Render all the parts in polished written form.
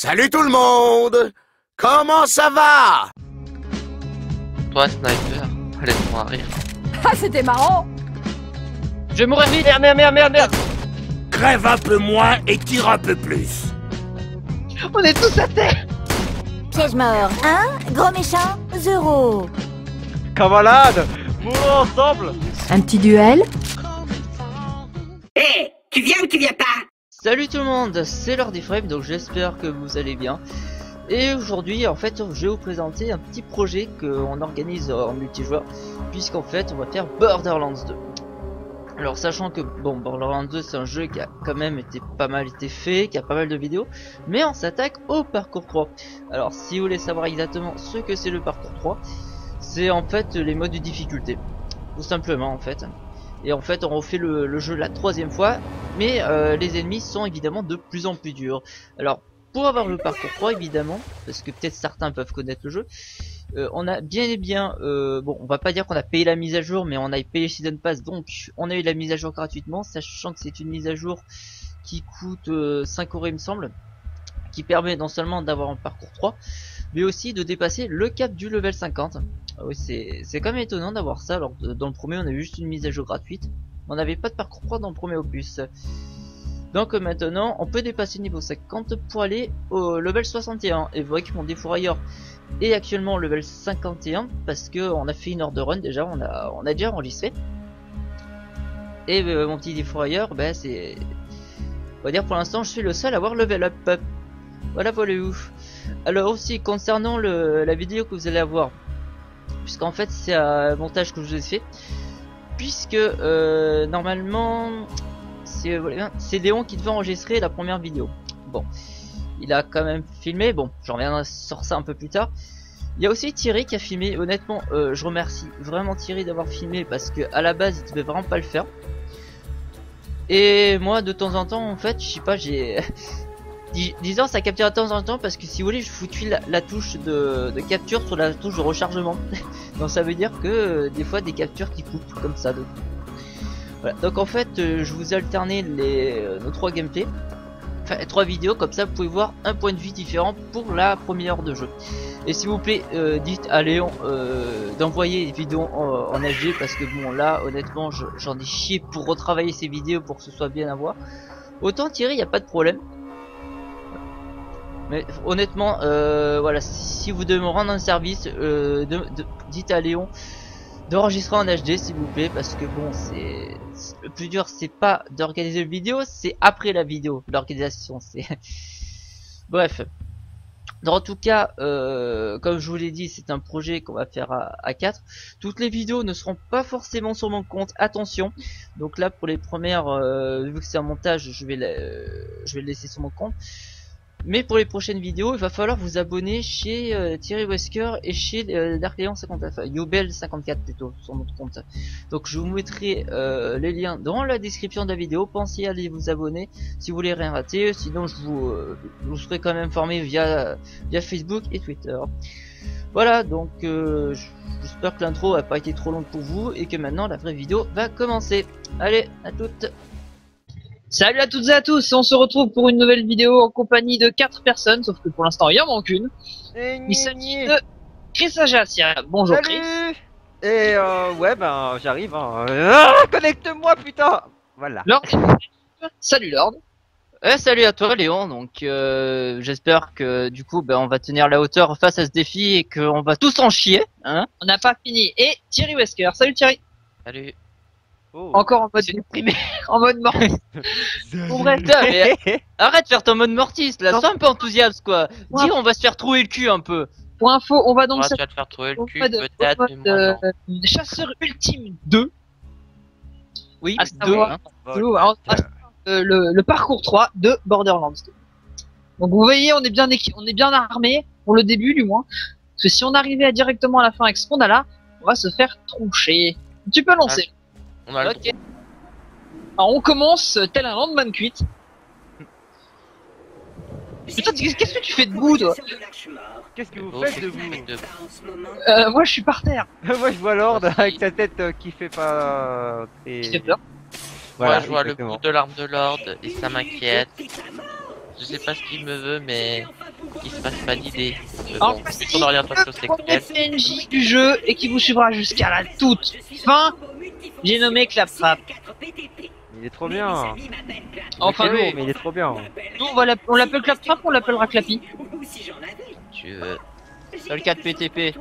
Salut tout le monde! Comment ça va? Toi, sniper, laisse-moi rire. Ah, c'était marrant! Je vais mourir vite! Merde! Crève un peu moins et tire un peu plus. On est tous à terre! Piège mort 1, gros méchant 0. Camarades, mourons ensemble! Un petit duel? Hé, tu viens ou tu viens pas? Salut tout le monde, c'est Lord Frame, donc j'espère que vous allez bien. Et aujourd'hui, en fait, je vais vous présenter un petit projet qu'on organise en multijoueur, puisqu'en fait, on va faire Borderlands 2. Alors, sachant que, bon, Borderlands 2, c'est un jeu qui a quand même été pas mal fait, qui a pas mal de vidéos, mais on s'attaque au parcours 3. Alors, si vous voulez savoir exactement ce que c'est le parcours 3, c'est en fait les modes de difficulté, tout simplement, en fait. Et en fait on refait le jeu la troisième fois, mais les ennemis sont évidemment de plus en plus durs. Alors pour avoir le parcours 3 évidemment, parce que peut-être certains peuvent connaître le jeu, on a bien et bien, bon on va pas dire qu'on a payé la mise à jour, mais on a payé Season Pass, donc on a eu la mise à jour gratuitement, sachant que c'est une mise à jour qui coûte 5 € il me semble, qui permet non seulement d'avoir un parcours 3, mais aussi de dépasser le cap du level 50. Ah oui, c'est quand même étonnant d'avoir ça, alors dans le premier on a eu juste une mise à jour gratuite, on n'avait pas de parcours 3 dans le premier opus. Donc maintenant on peut dépasser le niveau 50 pour aller au level 61, et vous voyez que mon défourailleur est actuellement au level 51, parce que on a fait une heure de run déjà, on a déjà enregistré. Et mon petit défourailleur, bah c'est... on va dire pour l'instant je suis le seul à avoir level up. Voilà où. Alors aussi concernant la vidéo que vous allez avoir, puisqu'en fait c'est un montage que je vous ai fait, puisque normalement c'est Léon qui devait enregistrer la première vidéo. Bon, il a quand même filmé, bon j'en reviendrai sur ça un peu plus tard. Il y a aussi Thierry qui a filmé, honnêtement je remercie vraiment Thierry d'avoir filmé, parce que à la base il devait vraiment pas le faire. Et moi de temps en temps en fait, je sais pas, j'ai... disons ça capture de temps en temps, parce que si vous voulez je foutu la touche de capture sur la touche de rechargement. Donc ça veut dire que des fois des captures qui coupent comme ça. Donc, voilà. Donc en fait je vous ai alterné nos 3 gameplays, enfin 3 vidéos, comme ça vous pouvez voir un point de vue différent pour la première heure de jeu. Et s'il vous plaît dites à Léon d'envoyer les vidéos en HD, parce que bon là honnêtement j'en ai chié pour retravailler ces vidéos pour que ce soit bien à voir. Autant Thierry il n'y a pas de problème, mais honnêtement voilà, si vous devez me rendre un service, dites à Léon d'enregistrer en HD s'il vous plaît, parce que bon c'est le plus dur, c'est pas d'organiser la vidéo, c'est après la vidéo, l'organisation, c'est bref. En tout cas comme je vous l'ai dit, c'est un projet qu'on va faire à 4. Toutes les vidéos ne seront pas forcément sur mon compte, attention. Donc là pour les premières, vu que c'est un montage, je vais le laisser sur mon compte. Mais pour les prochaines vidéos, il va falloir vous abonner chez Thierry Wesker et chez Darklion 54, enfin Yobel 54 plutôt, sur notre compte. Donc je vous mettrai les liens dans la description de la vidéo. Pensez à aller vous abonner si vous voulez rien rater. Sinon je vous serai quand même informé via Facebook et Twitter. Voilà, donc j'espère que l'intro n'a pas été trop longue pour vous et que maintenant la vraie vidéo va commencer. Allez, à toutes. Salut à toutes et à tous, on se retrouve pour une nouvelle vidéo en compagnie de 4 personnes, sauf que pour l'instant il en manque une. Il s'agit de Chris Ajacia. Bonjour. Salut. Chris. Et ouais ben j'arrive hein. Connecte-moi putain. Voilà. Lord. Salut Lord. Salut à toi Léon, donc j'espère que du coup on va tenir la hauteur face à ce défi et qu'on va tous en chier, hein. On n'a pas fini. Et Thierry Wesker. Salut Thierry. Salut. Oh. Encore en mode déprimé, en mode mort. Bon, bref, mais arrête de faire ton mode mortiste là, sois un peu enthousiaste quoi. Dis on va se faire trouver le cul un peu. Pour info, on va donc Tu vas te faire trouver le cul au peut-être, mode, mais moi non. Chasseur ultime 2. Oui, À 2 savoir, hein. alors, le parcours 3 de Borderlands 2. Donc vous voyez, on est bien armé pour le début du moins. Parce que si on arrivait directement à la fin avec ce qu'on a là, on va se faire troncher. Tu peux lancer. On a Ok. Alors on commence tel un landman cuite. Putain, qu'est-ce que tu fais debout toi? Qu'est-ce que vous faites debout? Moi je suis par terre. Moi je vois Lord avec sa tête qui fait pas... Qui fait peur. Voilà, moi je vois exactement. le bout de l'arme de Lord et ça m'inquiète. Je sais pas ce qu'il me veut, mais qu'il se passe pas d'idée. Mais En bon, voici vu qu'on orientation le premier sexuelle. PNJ du jeu et qui vous suivra jusqu'à la toute fin. J'ai nommé Claptrap. Il est trop bien. Enfin, Il est lourd, oui. mais il est trop bien. Nous, on l'appelle Claptrap ou on l'appellera Clappy? Tu veux. Dans le 4 PTP.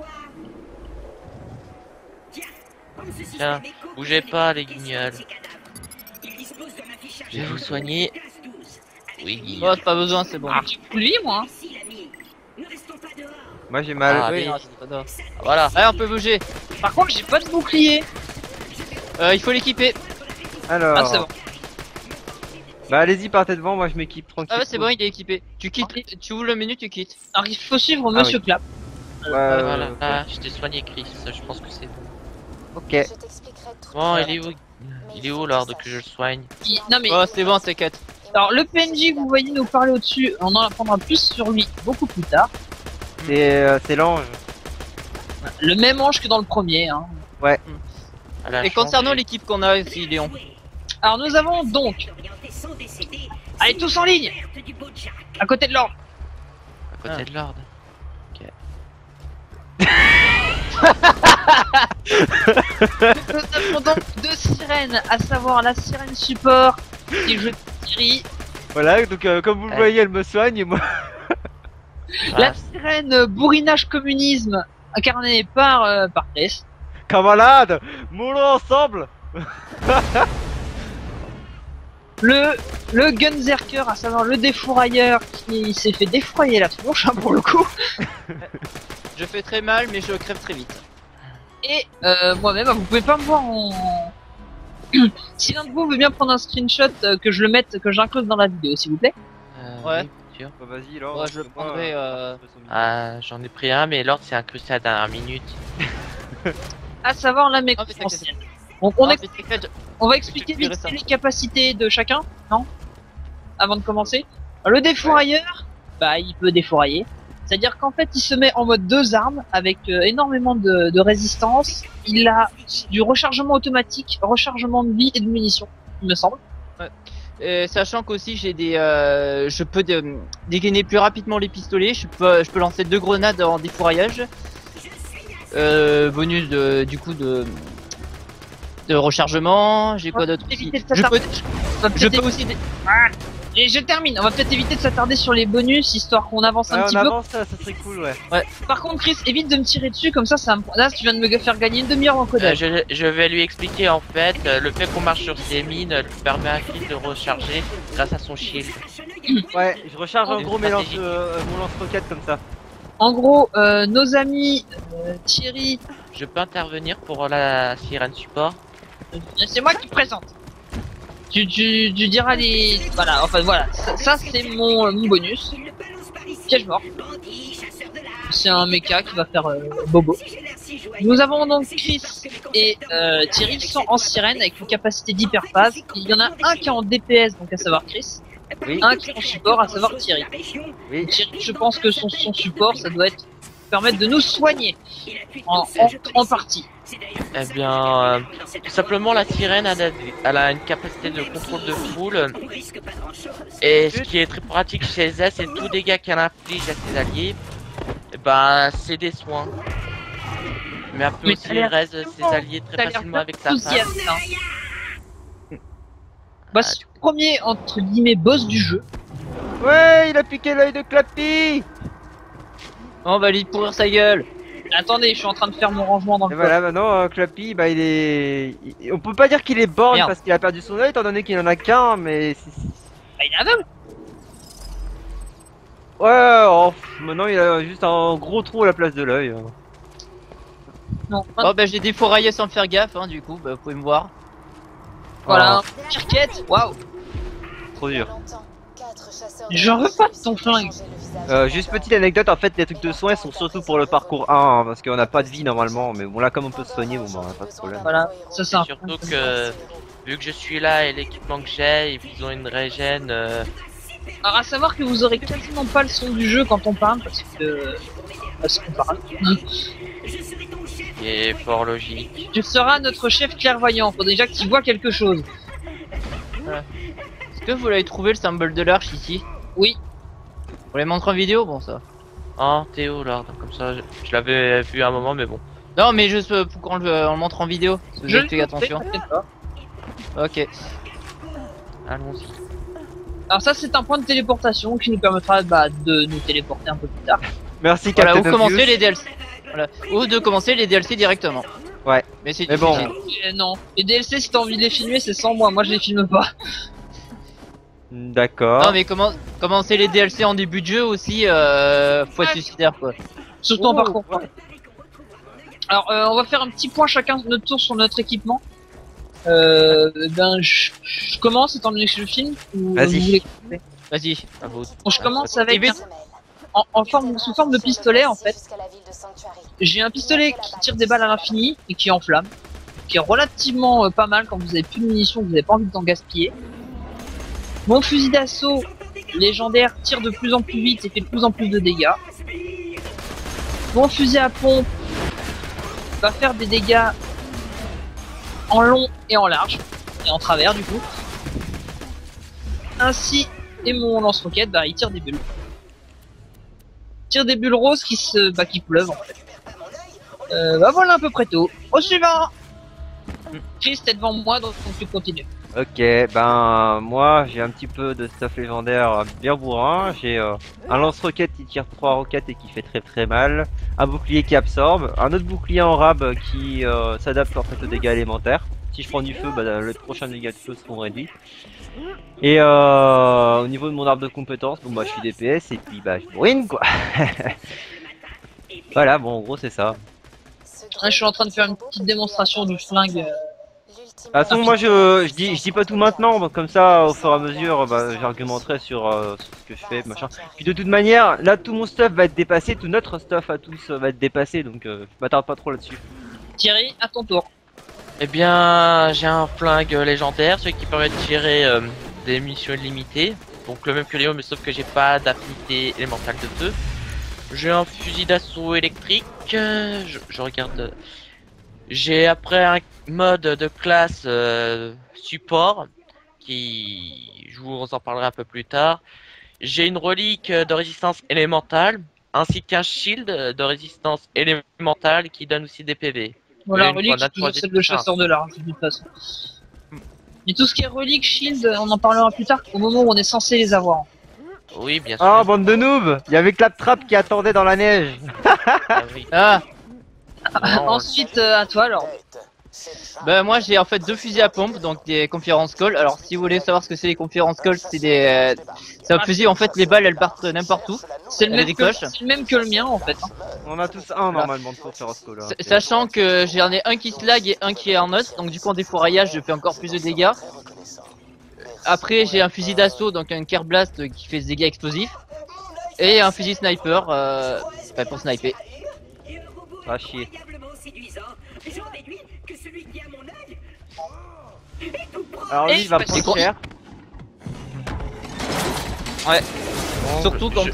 Tiens, bougez pas les guignols. Je vais vous soigner. Oui, Oh, guignol. pas besoin, c'est bon. Ah, j'ai plus lui, moi. Hein. Moi j'ai mal. Ah, Oui, allez. non, c'est pas grave. Voilà. Allez, on peut bouger. Par contre, j'ai pas de bouclier. Il faut l'équiper. Alors. Ah, c'est bon. Bah allez-y, partez devant, moi je m'équipe tranquille. Ah ouais, c'est bon, il est équipé. Tu quittes, tu ouvres le menu, tu quittes. Alors, il faut suivre Ah Monsieur oui. Clap. Voilà. Ah, je t'ai soigné, Chris. Je pense que c'est bon. Ok. Bon, il est où? Il est où l'ordre que je le soigne? Non, mais Oh, c'est bon, t'inquiète. alors, le PNJ que vous voyez nous parler au-dessus, on en apprendra plus sur lui beaucoup plus tard. C'est l'ange. Le même ange que dans le premier. Hein. Elle a Et changé. concernant l'équipe qu'on a ici, Léon. Alors, nous avons donc. Allez, tous en ligne. À côté de l'ordre. À côté de l'ordre. Nous avons donc deux sirènes, à savoir la sirène support qui joue Thierry, Voilà, donc comme vous le Ouais. voyez, elle me soigne et moi. la Ah, sirène bourrinage communisme incarnée par Chris, Camarades, moulons ensemble. le gunzerker, à savoir le défourailleur qui s'est fait défourailler la tronche hein, pour le coup, Je fais très mal, mais je crève très vite. et moi-même, vous pouvez pas me voir en... Si l'un de vous veut bien prendre un screenshot, que je le mette, que j'incluse dans la vidéo s'il vous plaît. Ouais. oui, bien sûr. Bah, vas-y, alors. Ouais, je le prendrai. Ah, j'en ai pris un, mais l'ordre s'est incrusté à la dernière minute. À savoir la mec Ah, mais t'inquiète. ancienne. Donc on, Ah, ex- mais t'inquiète, on va expliquer je vais vite fait récupérer les capacités de chacun, non? Avant de commencer. Alors, le défourailleur, bah il peut défourailler. C'est-à-dire qu'en fait il se met en mode 2 armes avec énormément de résistance. Il a du rechargement automatique, rechargement de vie et de munitions, il me semble. Sachant qu'aussi j'ai des, je peux dégainer plus rapidement les pistolets. Je peux lancer 2 grenades en défouraillage. Bonus du coup de rechargement. J'ai quoi d'autre aussi? Éviter de Je s'attarder. peux, On va je peut-être peux aussi. Et je termine. On va peut-être éviter de s'attarder sur les bonus histoire qu'on avance un Ouais, petit on peu. avance, ça serait cool, ouais. Par contre, Chris, évite de me tirer dessus comme ça. Là, tu viens de me faire gagner une demi-heure en codage. Je vais lui expliquer en fait, le fait qu'on marche sur ces mines lui permet à Chris de recharger grâce à son shield. Ouais, je recharge en Une gros stratégie. mon lance-roquette comme ça. En gros, nos amis Thierry, Je peux intervenir pour la sirène support. c'est moi qui présente. Tu diras les... Voilà, enfin voilà, ça c'est mon bonus. Piège mort. C'est un mecha qui va faire bobo. Nous avons donc Chris et Thierry qui sont en sirène avec une capacité d'hyperphase. Il y en a un qui est en DPS, donc à savoir Chris. Oui. Un qui est en support, à savoir Thierry. Oui. Thierry, je pense que son support, ça doit être permettre de nous soigner en partie. Eh bien, tout simplement la sirène elle a une capacité de contrôle de foule. Et ce qui est très pratique chez elle, c'est tout dégât qu'elle inflige à ses alliés. Et ben, c'est des soins. Mais elle peut Mais aussi ça a l'air raise ses alliés T'as très l'air facilement avec sa femme. enthousiaste, hein. Bah, c'est le premier, entre guillemets, boss du jeu. Ouais, il a piqué l'œil de Clappy. On va lui pourrir sa gueule. Attendez, je suis en train de faire mon rangement dans Et le voilà, maintenant Clappy, bah il est. On peut pas dire qu'il est born Merde. parce qu'il a perdu son œil, étant donné qu'il en a qu'un, mais. Bah, il est aveugle. Ouais, oh, maintenant il a juste un gros trou à la place de l'œil. Non, Oh bah j'ai défouraillé sans faire gaffe, hein, du coup, bah vous pouvez me voir. voilà. Pirquette, waouh. Trop dur. Je veux pas de ton flingue. Juste petite anecdote, en fait, les trucs de soins sont surtout pour le parcours 1, hein, parce qu'on n'a pas de vie normalement, mais bon, là, comme on peut se soigner, bon, bah, pas de problème. Voilà, ça c'est un Surtout que, vu que je suis là et l'équipement que j'ai, et qu'ils ont une régène, Alors à savoir que vous aurez quasiment pas le son du jeu quand on parle parce qu'on parle. qui est fort logique. Tu seras notre chef clairvoyant. Faut déjà que tu vois quelque chose. Est-ce que vous l'avez trouvé le symbole de l'arche ici? Oui. On les montre en vidéo, bon ça. Ah, Théo là, donc comme ça, je l'avais vu à un moment, mais bon. Non, mais juste pour qu'on le montre en vidéo. Je Fais attention. t'inquiète pas. Ok. Allons-y. Alors ça c'est un point de téléportation qui nous permettra de nous téléporter un peu plus tard. Merci Voilà, Captain ou commencer Obvious. les DLC. Voilà. Ou de commencer les DLC directement. Ouais. Mais c'est Mais bon. difficile. Non, les DLC si t'as envie de les filmer c'est sans moi je les filme pas. D'accord. Non, mais commencer les DLC en début de jeu aussi, faut être suicidaire quoi. Surtout en Oh, parcours. Alors on va faire un petit point chacun de notre tour sur notre équipement. Je commence étant donné que je filme ou Vas-y. vous voulez- Vas-y. À vous. Bon, je commence avec Début. sous forme de pistolet en fait. J'ai un pistolet qui tire des balles à l'infini et qui enflamme, qui est relativement pas mal quand vous avez plus de munitions, que vous avez pas envie d'en gaspiller. Mon fusil d'assaut légendaire tire de plus en plus vite et fait de plus en plus de dégâts. Mon fusil à pompe va faire des dégâts en long et en large et en travers du coup. Ainsi, et mon lance-roquette, il tire des bulles. Tire des bulles roses qui pleuvent en fait. Voilà à peu près tout. Au suivant. Chris, t'es devant moi donc tu continues. Ok, ben moi j'ai un petit peu de stuff légendaire bien bourrin. J'ai un lance-roquette qui tire 3 roquettes et qui fait très très mal. Un bouclier qui absorbe. Un autre bouclier en rab qui s'adapte en fait aux dégâts élémentaires. Si je prends du feu, le prochain dégâts de feu seront réduits. Et au niveau de mon arbre de compétences, bon je suis DPS et puis je bourrine quoi. Voilà, bon en gros c'est ça. Là, je suis en train de faire une petite démonstration du flingue. De toute façon, moi je dis pas tout maintenant, comme ça au fur et à mesure j'argumenterai sur ce que je fais, machin. Puis de toute manière, là tout mon stuff va être dépassé, tout notre stuff à tous va être dépassé, donc je m'attarde pas trop là-dessus. Thierry, à ton tour. Eh bien, j'ai un flingue légendaire, celui qui permet de tirer des munitions illimitées. Donc le même que Léo, mais sauf que j'ai pas d'affinité élémentale de feu. J'ai un fusil d'assaut électrique. Je regarde. J'ai après un mode de classe support qui, je vous en parlerai un peu plus tard. J'ai une relique de résistance élémentale ainsi qu'un shield de résistance élémentale qui donne aussi des PV. Voilà, Une relique, grenade c'est toujours pour celle de chasseur de large, de toute façon. Mais tout ce qui est relique, shield, on en parlera plus tard, au moment où on est censé les avoir. Oui, bien sûr. Oh bande de noobs, il y avait Claptrap qui attendait dans la neige. Ah oui. Ah, Non, Ensuite, à toi alors. Bah moi j'ai en fait deux fusils à pompe, donc des conférence call. Alors si vous voulez savoir ce que c'est les conférence call, c'est un fusil en fait, les balles elles partent n'importe où. C'est le, Elle même décoche. c'est le même que le mien en fait. On a tous un normalement de Ferrosco là. Sachant que j'en ai un qui se lag et un qui est en note, donc du coup en défouraillage je fais encore plus de dégâts. Après j'ai un fusil d'assaut, donc un Care Blast qui fait des dégâts explosifs. Et un fusil sniper pour sniper. Ah chier. Alors lui il va Et- prendre cher. Ouais. bon, Surtout quand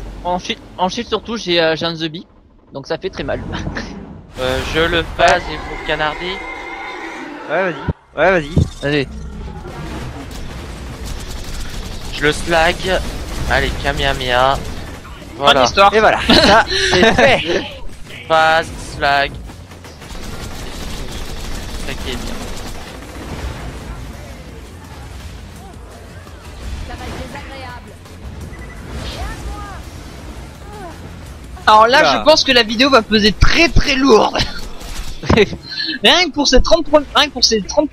en shield surtout j'ai un The Bee, donc ça fait très mal. je le phase et vous canarder. Ouais vas-y. Ouais vas-y. Allez. Je le slag. Allez, Kamehameha. Bonne Voilà. histoire. Et voilà. Ça c'est fait. Phase, slag. C'est ça qui est bien. Alors là, Oula. je pense que la vidéo va peser très très lourde. Rien que pour ces 30 rien que pour ces 30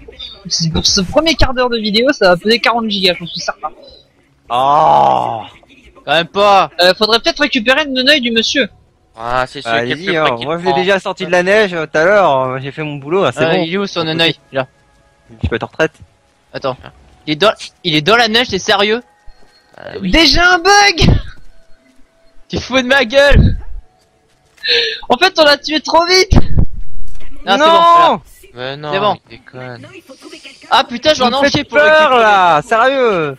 pour ce premier quart d'heure de vidéo, ça va peser 40 gigas, j'en suis certain. Oh. Quand même pas. Faudrait peut-être récupérer le neneuil du monsieur. Ah, c'est sûr Allez-y, quelques hein. Moi je l'ai déjà sorti de la neige tout à l'heure, j'ai fait mon boulot, c'est bon. Il est où son œil là? Je peux être en retraite. Attends. Il est dans la neige, t'es sérieux? Oui. Déjà un bug. Tu fous de ma gueule? En fait, on l'a tué trop vite. Non, c'est bon, voilà. Mais non, C'est bon. il déconne. Ah putain, j'en ai Vous me enchaîné faites pour peur récupérer. là, sérieux.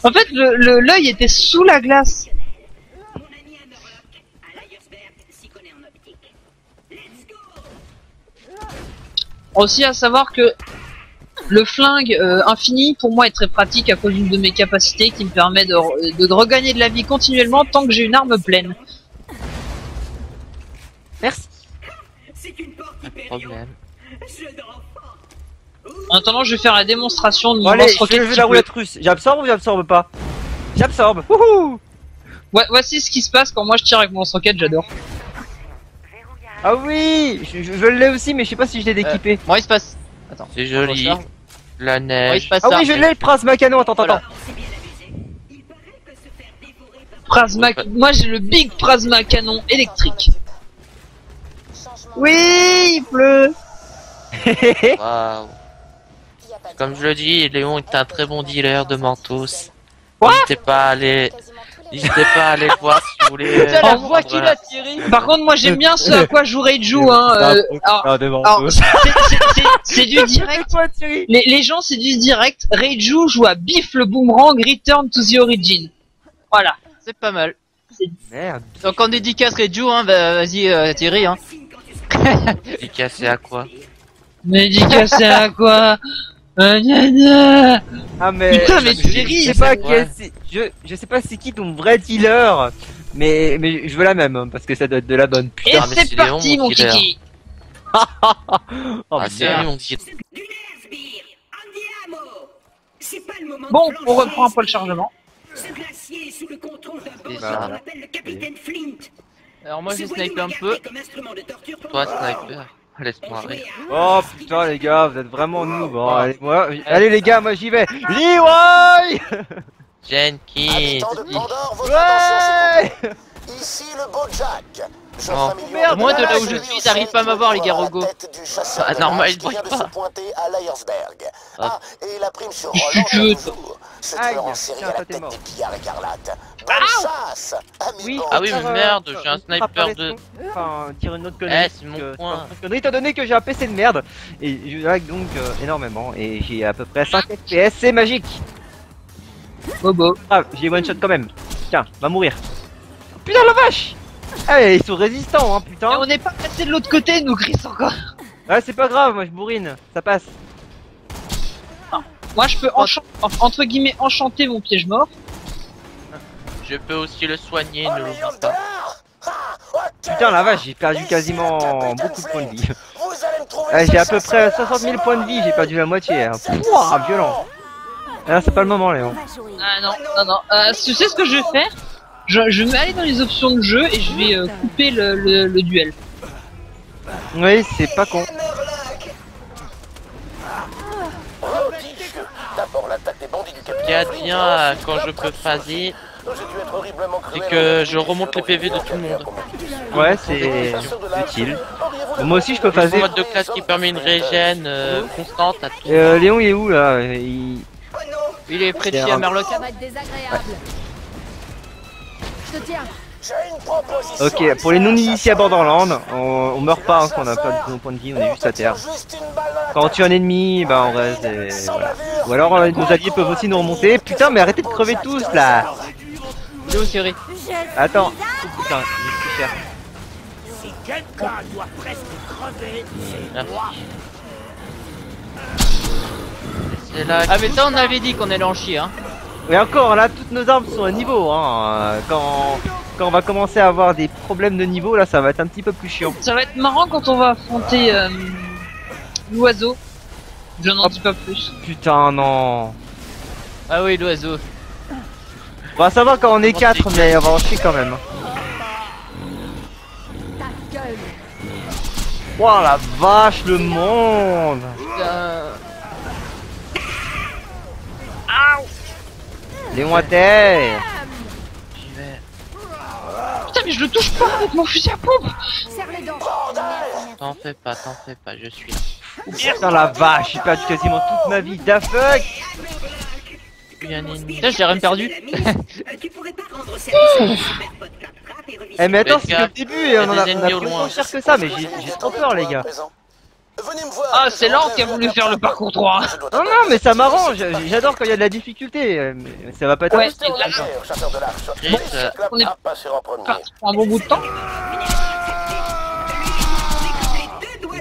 En fait, l'œil était sous la glace. Aussi à savoir que Le flingue infini pour moi est très pratique à cause d'une de mes capacités qui me permet de regagner de la vie continuellement tant que j'ai une arme pleine. Merci. Pas de problème. En attendant, je vais faire la démonstration de Bon, mon allez, lance-roquette je fais qui la peut- roulette russe. J'absorbe ou j'absorbe pas? J'absorbe. Wouhou! Ouais, voici ce qui se passe quand moi je tire avec mon lance-roquette, j'adore. Ah oui, je l'ai aussi, mais je sais pas si je l'ai déquipé. Moi il se passe. Attends. C'est je joli. recharge. La Moi il neige. se passe Ah ça. oui, je l'ai le plasma canon. Attends, Voilà. attends. Moi j'ai le big plasma canon électrique. Oui, il pleut. Waouh. Comme je le dis, Léon est un très bon dealer de Mentos. Quoi? N'hésitez pas à aller voir si vous voulez. Putain, la Oh, voix qu'il a tiré. Par contre, moi j'aime bien ce à quoi joue Reiju, hein. Alors, c'est du direct. Les gens, c'est du direct. Reiju joue à Biff le Boomerang Return to the Origin. Voilà. C'est pas mal. Merde. Donc en dédicace Reju, hein, bah, vas-y Thierry, hein. Dédicacé à quoi? Dédicacé à quoi? Gna gna. Ah mais. Putain, mais Thierry, je sais pas c'est qui quoi? est. Je sais pas c'est qui ton vrai dealer. Mais je veux la même hein, parce que ça doit être de la bonne. Et Putain, mais c'est c'est parti, Léon, mon mon killer. kiki. Oh, Ah, c'est merde. lui, mon dealer. Bon, on reprend un peu le chargement. Bah, Alors moi j'ai snipé un peu. Toi, sniper. Laisse-moi rire. Oh putain les gars, vous êtes vraiment noob. Bon, allez les gars, moi j'y vais. Leroy. Jenkins. Habitants de Pandore, votre attention s'il Ouais. vous plaît. Ici le beau Jack. Je Oh, familier merde, moi, de là où la je Réunion suis, ils arrivent pas à m'avoir, les gars, à la Rogo. tête du chasseur Ah, de normal, Mars ils qui vient brillent de pas. se pointer à Lyersberg. Ah. Ah, et la prime sur Je suis Roland tueux, toujours. Ce Aïe, tueur en série tiens, à toi, la t'es tête mort. des pillards écarlates. Bonne chasse, ami Oui. Bond. Ah oui, mais merde, j'ai un sniper de. Enfin, tire une autre connerie. Eh, c'est mon parce que point. c'est pas une connerie, étant donné que j'ai un PC de merde. Et je lag donc énormément. Et j'ai à peu près 5 FPS, c'est magique. Bobo. Ah, j'ai one shot quand même. Tiens, va mourir. Putain la vache. Ah, ils sont résistants, hein, Et putain. on n'est pas passé de l'autre côté, nous, Chris, encore. Ouais, c'est pas grave, moi je bourrine, ça passe. Moi, je peux entre guillemets enchanter mon piège mort. Je peux aussi le soigner, Oh, ne les l'oublie Yonder. pas. Ah, oh, Putain la vache, j'ai perdu Et si quasiment la capitale beaucoup de points de vie. Fleet, vous allez me trouver Ouais, ce j'ai à peu près chasseur, 60 000 c'est points de vie, j'ai perdu la moitié. Hein. C'est Pouah, ça. violent. Ah, c'est pas le moment, Léon. Ah non, non, non. Tu sais ce que je vais faire? Je vais aller dans les options de jeu et je vais couper le duel. Oui, c'est pas con. Prodigieux. D'abord l'attaque des bandits du Ce qui capitaine advient quand je peux phaser, J'ai dû être horriblement c'est cruel. que je remonte les PV de tout le monde. Ouais, c'est utile. Moi aussi, je peux J'ai phaser. un mode de classe qui permet une régène constante à tout. Léon, il est où là Il est près de C'est chez un- Amerloc. Ça va être désagréable. Je te tiens. J'ai une proposition. Ok, pour les non-initiés à Borderlands, on meurt pas hein, quand on a pas de nos points de vie, on est juste à terre. Quand on tue un ennemi, bah on reste et voilà. Ou alors nos alliés peuvent aussi nous remonter. Putain, mais arrêtez de crever tous là. Il est où Thierry? Attends. Oh, putain, j'ai pris cher. C'est là Ah mais ça on avait dit qu'on allait en chier, hein. Et encore, là, toutes nos armes sont à niveau. Hein. Quand on va commencer à avoir des problèmes de niveau, là, ça va être un petit peu plus chiant. Ça va être marrant quand on va affronter l'oiseau. Je n'en dis pas plus. Putain, non. Ah oui, l'oiseau. Bon, ça va quand on est 4, mais on va en chier quand même. Ta gueule. Ouah, la vache, le monde. Putain. Léon à terre. j'y vais. Putain, mais je le touche pas avec mon fusil à pompe. Serre les dents. T'en fais pas, je suis là. Putain, la vache, j'ai perdu quasiment toute ma vie. Da fuck. Il y a un ennemi. Putain, j'ai rien perdu. Eh, mais attends, Faites c'est que le gaffe, début y et a on en des a ennemis au plus loin. cher que ça, mais j'ai trop peur, les gars. Venez me voir. Ah, c'est Lance qui a voulu faire le parcours 3. Non, non, mais ça m'arrange. J'adore quand il y a de la difficulté. Mais ça va pas être. Ouais, impossible. c'est clair. Chasseur de l'arche. Chris, on est Ah, passer en premier. parti pour un bon bout de temps.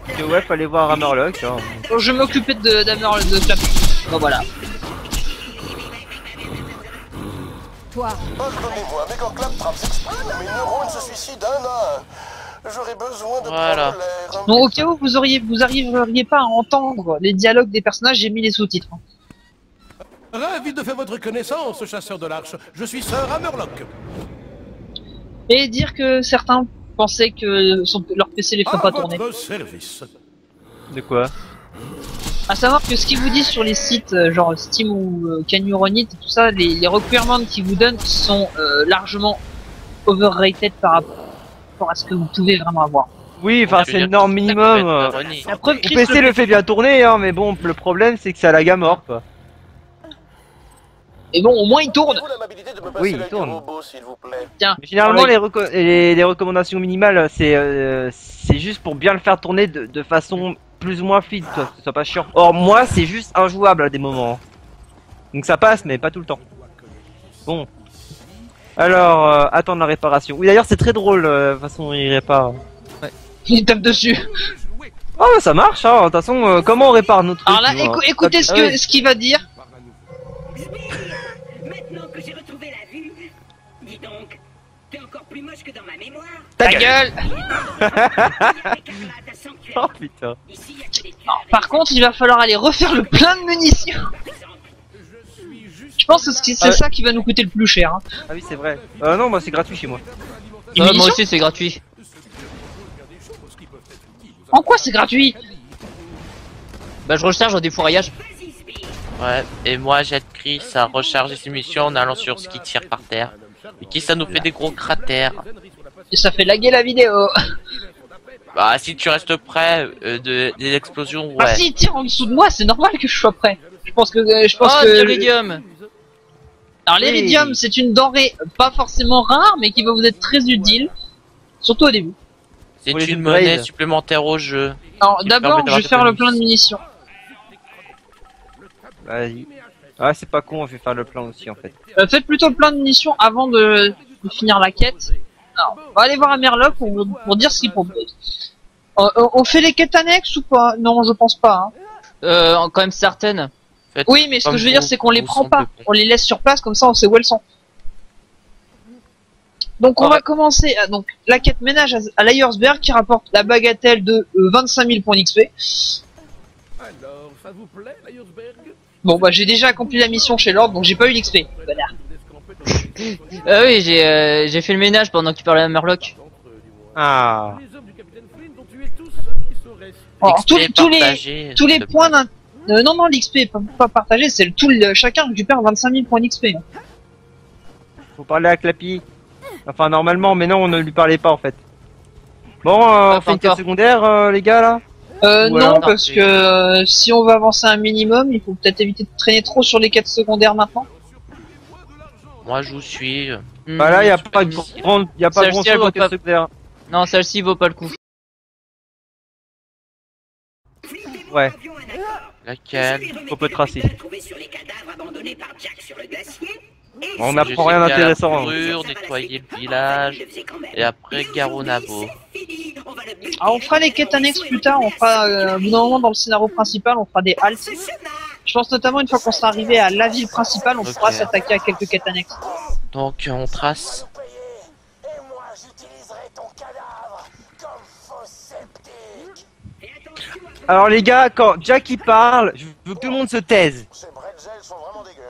Que ouais, fallait voir Hammerlock. Hein. Donc, je vais m'occuper de Clap. Bon voilà. Toi. Pardonnez-moi, mais quand Claptrap s'exprime, mes neurones se suicident un à un. J'aurais besoin de Voilà. prendre l'air. Donc au cas où vous arriveriez pas à entendre les dialogues des personnages, j'ai mis les sous-titres. Ravi de faire votre connaissance, chasseur de l'arche. Je suis Sir Hammerlock. Et dire que certains pensaient que leur PC les ferait pas À tourner. votre service. De quoi? À savoir que ce qu'ils vous disent sur les sites genre Steam ou Can You Run It et tout ça, les requirements qu'ils vous donnent sont largement overrated par rapport à ce que vous pouvez vraiment avoir. Oui, enfin Je veux c'est dire le norme que ça peut minimum. être ironique. La preuve, Mon Chris, PC le fait bien tourner, hein, mais bon, le problème c'est que c'est à la gamme mort, quoi. Et bon, au moins il tourne. Avez-vous l'amabilité de me passer Oui, il la tourne. robot, s'il vous plaît? Mais généralement, Alors, les recommandations minimales, c'est juste pour bien le faire tourner de façon plus ou moins fluide, quoi, que ce soit pas chiant. Or, moi, c'est juste injouable à des moments. Donc ça passe, mais pas tout le temps. Bon. Alors, attendre la réparation. Oui, d'ailleurs, c'est très drôle, de toute façon, il répare. il tape dessus. Oh, ça marche, hein. De toute façon, comment on répare notre truc? Alors là, nous, hein écoutez Ah oui. ce qu'il va dire. Maintenant que j'ai retrouvé la vue, dis donc, t'es encore plus moche que dans ma mémoire. Ta gueule. Oh putain. Par contre, il va falloir aller refaire le plein de munitions. Je pense que c'est ça qui va nous coûter le plus cher. Hein. Ah oui, c'est vrai. Non, moi, c'est gratuit chez moi. Les Moi munitions aussi c'est gratuit. En quoi c'est gratuit? Bah je recharge au défouraillage. Ouais, et moi j'aide Chris à recharger ses munitions en allant sur ce qui tire par terre. Et qui ça nous fait des gros cratères. Et ça fait laguer la vidéo. Bah si tu restes près des explosions, ouais. Ah si, il tire en dessous de moi, c'est normal que je sois prêt. Je pense que Oh l'iridium. Alors l'iridium, c'est une denrée pas forcément rare, mais qui va vous être très utile, surtout au début. C'est Pour les une upgrades. monnaie supplémentaire au jeu. Alors Qui d'abord, permet je vais de faire le rater plein de munitions. Vas-y. Ah, c'est pas con, je vais faire le plan aussi, en fait. Faites plutôt le plein de munitions avant de finir la quête. Alors, on va aller voir Hammerlock pour dire ce qu'il propose. On fait les quêtes annexes ou pas? Non, je pense pas. Hein. Quand même certaines. Faites Oui, mais ce que comme je veux dire, vous- c'est qu'on les vous prend semble pas. bon. On les laisse sur place, comme ça on sait où elles sont. Donc on va commencer. Donc la quête ménage à Layersberg qui rapporte la bagatelle de 25 000 points d'XP. Alors, ça vous plaît, Layersberg? Bon bah j'ai déjà accompli la mission chez Lord, donc j'ai pas eu l'XP. Connard. Ah oui j'ai fait le ménage pendant que tu parlais à Hammerlock. Ah. Les hommes du capitaine Flynn ont tué tous ceux qui sauraient. Alors, XP tous les partagé, tous les s'il te points plaît. d'un non l'XP est pas partagé, c'est chacun récupère 25 000 points d'XP. Faut parler à Clappy. Enfin, normalement, mais non, on ne lui parlait pas, en fait. Bon, on fait une quête encore. secondaire, les gars, là? Ou Non, alors- parce que si on veut avancer un minimum, il faut peut-être éviter de traîner trop sur les quêtes secondaires maintenant. Moi je vous suis. Bah là, y a pas Celle-ci- grand, y a pas Celle-ci, grand elle chose vaut en quête pas- secondaire. Non celle-ci vaut pas le coup. Ouais, Laquelle? faut peu tracer. Trouvé sur les cadavres abandonnés par Jack sur le glacier. Et On J'ai n'apprend rien fait à la d'intéressant. brûlure, nettoyer le village, et après Garonabo. Alors on fera les quêtes annexes plus tard, on fera au bout d'un moment dans le scénario principal, on fera des haltes. Je pense notamment une fois qu'on sera arrivé à la ville principale, on pourra Ok. s'attaquer à quelques quêtes annexes. Donc on trace. Et moi, j'utiliserai ton cadavre comme faux sceptique. Alors, les gars, quand Jack il parle, je veux que tout le monde se taise. Ces bretzels sont vraiment dégueux.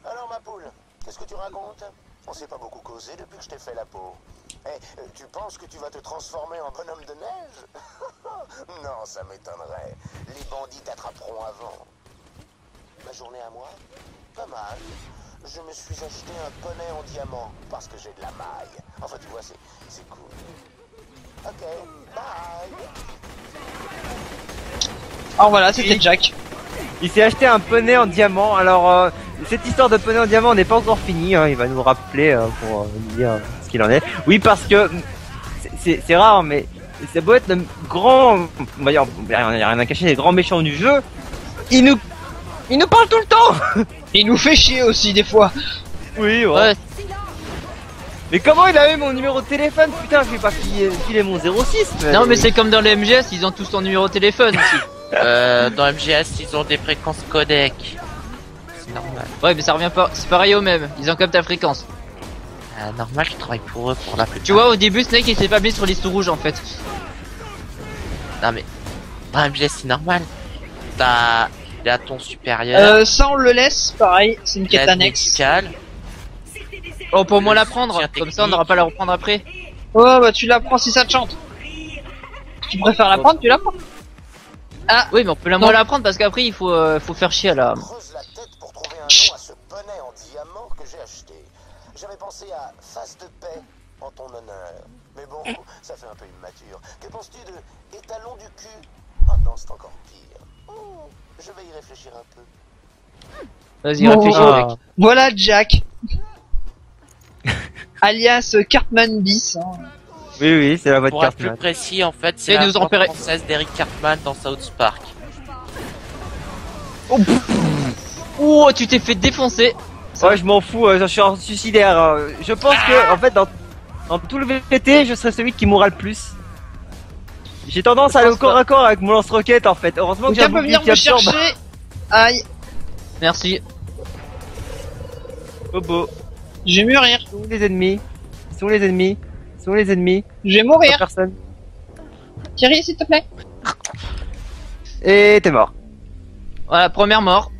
Alors, ma poule, qu'est-ce que tu racontes? On s'est pas beaucoup causé depuis que je t'ai fait la peau. Eh, tu penses que tu vas te transformer en bonhomme de neige? Non, ça m'étonnerait. Les bandits t'attraperont avant. Ma journée à moi? Pas mal. Je me suis acheté un poney en diamant parce que j'ai de la maille. Enfin, tu vois, c'est cool. Ok, bye. Alors voilà, c'était Jack. Il s'est acheté un poney en diamant. Alors, cette histoire de poney en diamant n'est pas encore finie. Hein. Il va nous rappeler pour nous dire ce qu'il en est. Oui, parce que c'est rare, mais ça doit être le grand. On va dire, il n'y a rien à cacher, les grands méchants du jeu. Il nous parle tout le temps. Et il nous fait chier aussi des fois. Oui, ouais. Ouais. Mais comment il a eu mon numéro de téléphone? Putain, je vais pas filer mon 06. Non, mais c'est comme dans les MGS, ils ont tous ton numéro de téléphone aussi. Dans MGS, ils ont des fréquences codec. C'est normal. Ouais, mais ça revient pas. C'est pareil au même. Ils ont comme ta fréquence. Normal, je travaille pour eux pour la plupart. Tu vois, au début, Snake il s'est pas mis sur liste rouge en fait. Non mais dans MGS c'est normal. T'as ton supérieur. Ça on le laisse, pareil, c'est une quête l'aide annexe. médicale. Oh, pour moi l'apprendre. Soutien Comme ça, on n'aura pas à la reprendre après. Oh bah tu l'apprends si ça te chante. Si tu préfères l'apprendre, tu l'apprends. Ah Oui, mais on peut la Non. moins l'apprendre parce qu'après il faut faire chier à la. Creuse la tête pour trouver un nom à ce bonnet en diamant que j'ai acheté. J'avais pensé à Face de paix en ton honneur. Mais bon, ça fait un peu immature. Que penses-tu de étalon du cul? Ah non, c'est encore pire. Je vais y réfléchir un peu. Vas-y, Bon, réfléchis, ah. mec. Voilà Jack. Alias Cartman bis. Hein. Oui, oui, c'est la voix de Pour être plus Cartman. précis, en fait, Et c'est la nous voix repérer. française d'Eric Cartman dans South Park. Oh, tu t'es fait défoncer. Ouais, je m'en fous, je suis en suicidaire. Je pense que, en fait, dans tout le VT, je serai celui qui mourra le plus. J'ai tendance à aller au corps à corps avec mon lance-roquette en fait. Heureusement que j'ai un Quelqu'un peut bouclier venir qui me absorbe. chercher. Aïe, Merci. Bobo. je vais mourir. Ils sont où les ennemis? Ils sont où les ennemis? Ils sont où les ennemis? Je vais Pas mourir. personne. Thierry, s'il te plaît. Et t'es mort. Voilà, première mort.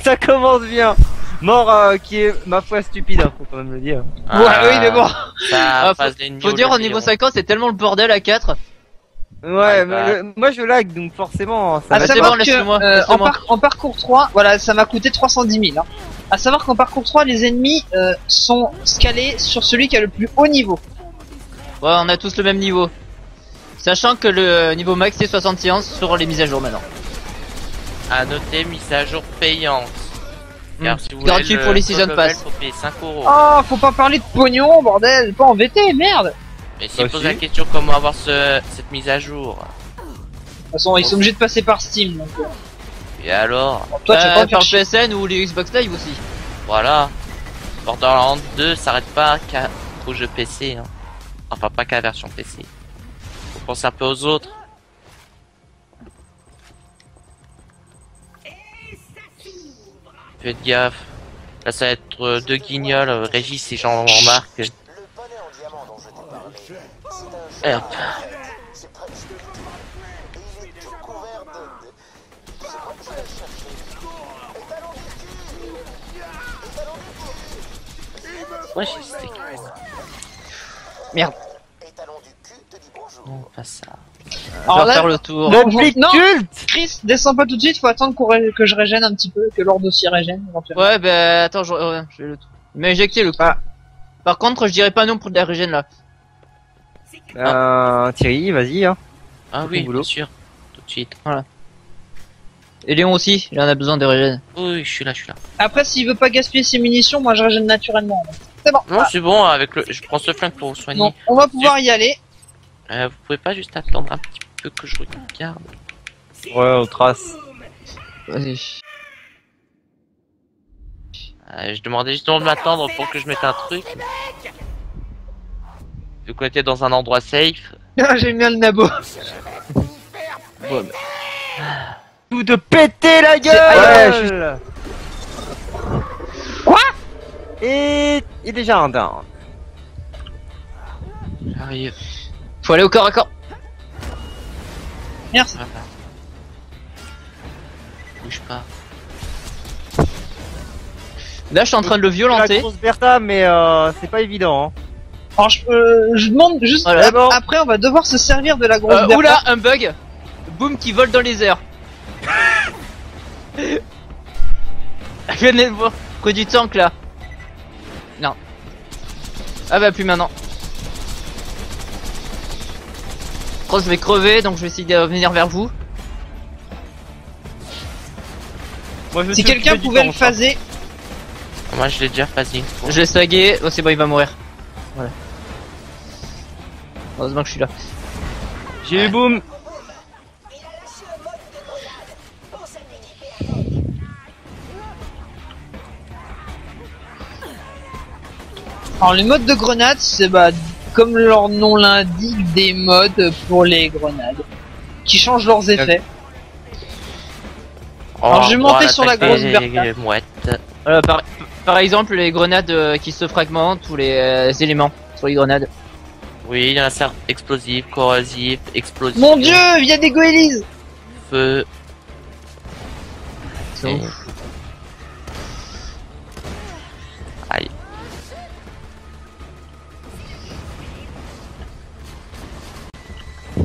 Ça commence bien. Mort qui est ma foi stupide, hein, faut quand même le dire. Ouais, oui, mais bon. Ça Ah, passe l'ennemi Faut dire au niveau 50, c'est tellement le bordel à 4. Ouais, bah. moi je lag donc forcément ça À va c'est savoir bon, laisse-le-moi, que laisse-le-moi. en parcours 3, voilà, ça m'a coûté 310 000. Hein. À savoir qu'en parcours 3, les ennemis sont scalés sur celui qui a le plus haut niveau. Ouais, on a tous le même niveau. Sachant que le niveau max c'est 71 sur les mises à jour maintenant. À noter, mise à jour payante. Car si vous voulez Gratuit le pour les full season level, pass. faut payer 5 euros. Oh, faut pas parler de pognon, bordel, pas en VT, merde. Mais si Bah, pose si. la question comment avoir cette mise à jour. De toute façon, ils sont obligés de passer par Steam. Donc, Et alors, bon, toi, tu vas pas me par faire le chier. PSN ou les Xbox Live aussi. voilà. Borderlands 2 s'arrête pas qu'au jeu PC. Hein. Enfin, pas qu'à la version PC. Faut penser un peu aux autres. Faites gaffe. Là, ça va être deux guignols, Régis et Jean-Marc. Le bonnet en diamant dont je t'ai parlé, c'est un Et jeu. hop. C'est presque tout. Et il est tout couvert de... Tu sais quoi, je vais le chercher. Étalon du cul. Étalon du cul. Ouais, j'ai stick. Merde. Étalon du cul te dit bonjour. Non, pas ça. On Alors va là, faire le tour. Non, Réplique non. culte. Chris, descends pas tout de suite, faut attendre que je régène un petit peu, que l'ordre aussi régène éventuellement. Ouais, bah attends, je vais le tour. Il m'a injecté le coup. Ah. Par contre, je dirais pas non pour de la régène là. Thierry, vas-y hein. Ah Ton oui, boulot. bien sûr. Tout de suite. Et Léon aussi, il en a besoin de régène. Oui, je suis là. Après, s'il veut pas gaspiller ses munitions, moi je régène naturellement. C'est bon. Non, c'est bon, avec le... je prends ce flingue pour vous soigner. Bon, on va pouvoir y aller. Vous pouvez pas juste attendre un petit peu que je regarde. Ouais, on trace. Vas-y. Je demandais justement de m'attendre pour que je mette un truc. Vu qu'on était dans un endroit safe. Ah, j'ai mis le nabo. Tout de péter la gueule. Quoi? Et déjà un down. J'arrive. Faut aller au corps à corps. Merci. Voilà. Bouge pas. Là, je suis en train de le La violenter. grosse Bertha, mais c'est pas évident. Hein. Alors, je demande juste. Voilà. Après, on va devoir se servir de la grosse Bertha. Oula, un bug. Boom qui vole dans les airs. Venez le voir. Près du tank là. Non. Ah bah plus maintenant. Je crois que je vais crever, donc je vais essayer de venir vers vous. Moi, je Si suis quelqu'un occupé du pouvait temps, le ça. phaser. Moi je l'ai déjà passé une fois. Je vais saguer. Oh c'est bon, il va mourir. Voilà. Heureusement que je suis là. J'ai eu boom. Alors les modes de grenade, c'est bah comme leur nom l'indique, des modes pour les grenades qui changent leurs effets. Alors, je vais monter sur la grosse Bertha. mouettes. Par exemple, les grenades qui se fragmentent ou les éléments sur les grenades. Oui, il y en a certains explosifs, corrosifs, explosifs. Mon dieu, il y a des goélises. Feu. C'est Et- ouf. Aïe.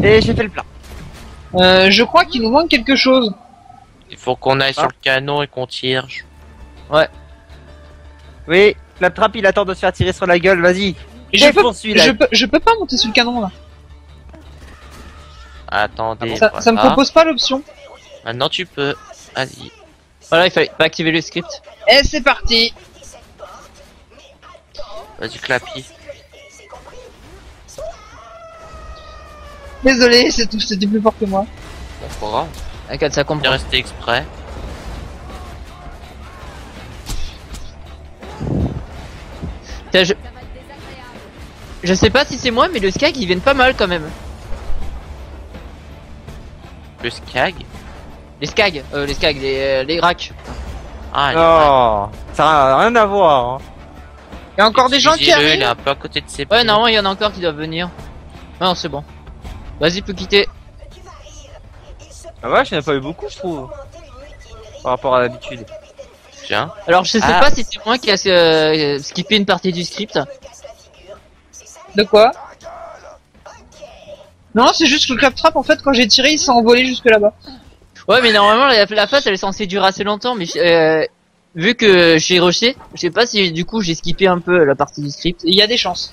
Et j'ai fait le plein. Je crois qu'il nous manque quelque chose. Il faut qu'on aille sur le canon et qu'on tire. Oui, Claptrap il attend de se faire tirer sur la gueule, vas-y. Je peux pas monter sur le canon là. Attendez. Ça me propose pas l'option. Maintenant tu peux. Vas-y. Voilà, il fallait pas activer le script. Et c'est parti. Vas-y, Clapy. Désolé, c'était plus fort que moi. Bon, pas grave. Regarde, ça Il est comprend. resté exprès. Putain, je sais pas si c'est moi, mais le skag ils viennent pas mal quand même. Le skag. Les skags, les racks. Ah, Non, ça n'a rien à voir. Hein. Il y a encore des gens qui il arrivent. est un peu à côté de ses Ouais, normalement il y en a encore qui doivent venir. Non, c'est bon. Vas-y, peux quitter. Ah ouais, j'en ai pas eu beaucoup, je trouve. Par rapport à l'habitude. Tiens. Alors, je sais Ah. pas si c'est moi qui a skippé une partie du script. De quoi? Non, c'est juste que le claptrap en fait quand j'ai tiré il s'est envolé jusque là-bas. Ouais, mais normalement la phase elle est censée durer assez longtemps, mais vu que j'ai rushé, je sais pas si du coup j'ai skippé un peu la partie du script. Il y a des chances.